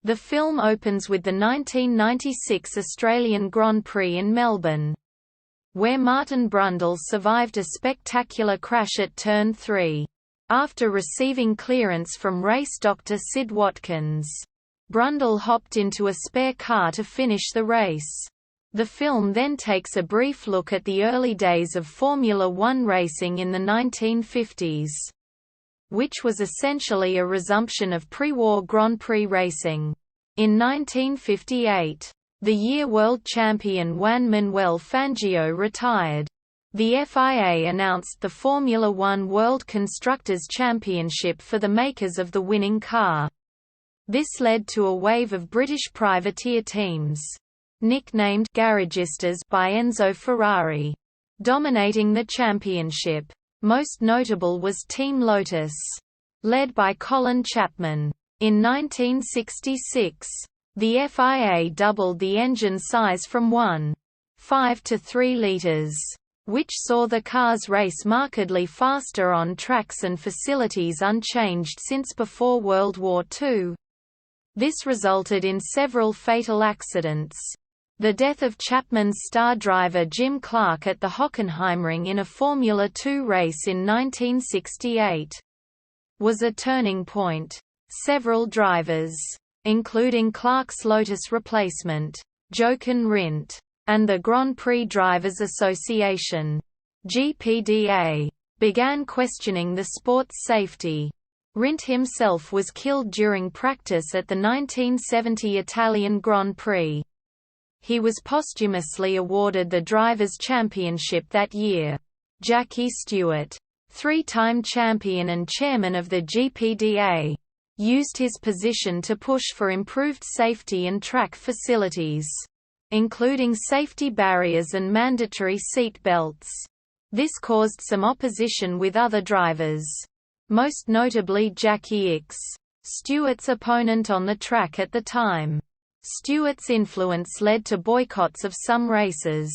The film opens with the 1996 Australian Grand Prix in Melbourne, where Martin Brundle survived a spectacular crash at Turn 3. After receiving clearance from race doctor Sid Watkins, Brundle hopped into a spare car to finish the race. The film then takes a brief look at the early days of Formula One racing in the 1950s, which was essentially a resumption of pre-war Grand Prix racing. In 1958, the year world champion Juan Manuel Fangio retired. The FIA announced the Formula One World Constructors' Championship for the makers of the winning car. This led to a wave of British privateer teams, nicknamed Garagistas by Enzo Ferrari, dominating the championship. Most notable was Team Lotus, led by Colin Chapman. In 1966, the FIA doubled the engine size from 1.5 to 3 litres, which saw the cars race markedly faster on tracks and facilities unchanged since before World War II. This resulted in several fatal accidents. The death of Chapman's star driver Jim Clark at the Hockenheimring in a Formula 2 race in 1968 was a turning point. Several drivers, including Clark's Lotus replacement, Jochen Rindt, and the Grand Prix Drivers Association (GPDA), began questioning the sport's safety. Rindt himself was killed during practice at the 1970 Italian Grand Prix. He was posthumously awarded the Drivers' Championship that year. Jackie Stewart, three-time champion and chairman of the GPDA, used his position to push for improved safety and track facilities, including safety barriers and mandatory seat belts. This caused some opposition with other drivers, most notably Jackie Ickx, Stewart's opponent on the track at the time. Stewart's influence led to boycotts of some races,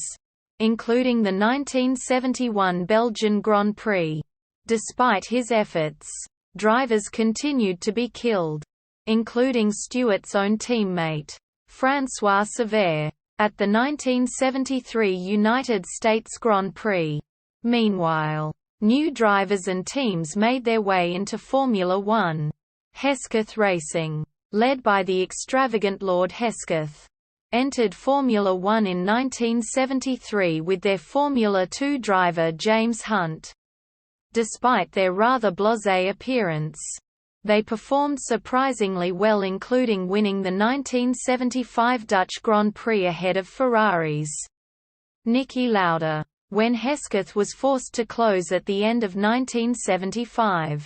including the 1971 Belgian Grand Prix. Despite his efforts, drivers continued to be killed, including Stewart's own teammate, François Sévère, at the 1973 United States Grand Prix. Meanwhile, new drivers and teams made their way into Formula One. Hesketh Racing, led by the extravagant Lord Hesketh, entered Formula One in 1973 with their Formula 2 driver James Hunt. Despite their rather blasé appearance, they performed surprisingly well, including winning the 1975 Dutch Grand Prix ahead of Ferrari's Niki Lauda, when Hesketh was forced to close at the end of 1975.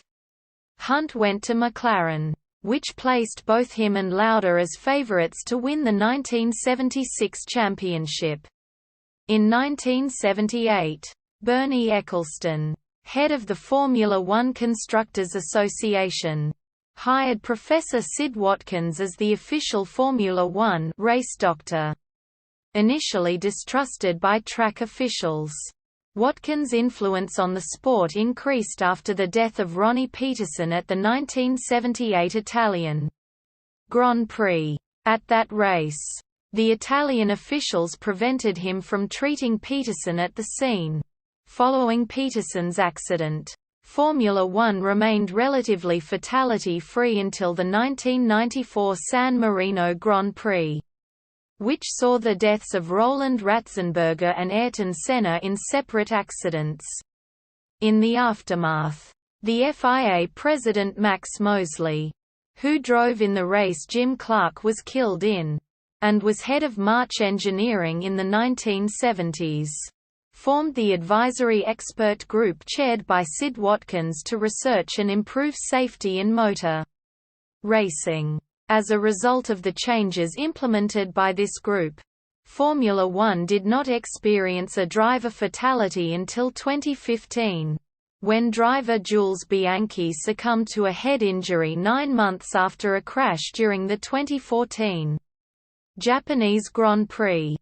Hunt went to McLaren, which placed both him and Lauda as favourites to win the 1976 championship. In 1978, Bernie Ecclestone, head of the Formula One Constructors Association, hired Professor Sid Watkins as the official Formula One race doctor. Initially distrusted by track officials, Watkins' influence on the sport increased after the death of Ronnie Peterson at the 1978 Italian Grand Prix. At that race, the Italian officials prevented him from treating Peterson at the scene. Following Peterson's accident, Formula One remained relatively fatality-free until the 1994 San Marino Grand Prix, which saw the deaths of Roland Ratzenberger and Ayrton Senna in separate accidents. In the aftermath, the FIA president Max Mosley, who drove in the race Jim Clark was killed in, and was head of March Engineering in the 1970s, formed the Advisory Expert Group chaired by Sid Watkins to research and improve safety in motor racing. As a result of the changes implemented by this group, Formula One did not experience a driver fatality until 2015, when driver Jules Bianchi succumbed to a head injury 9 months after a crash during the 2014 Japanese Grand Prix.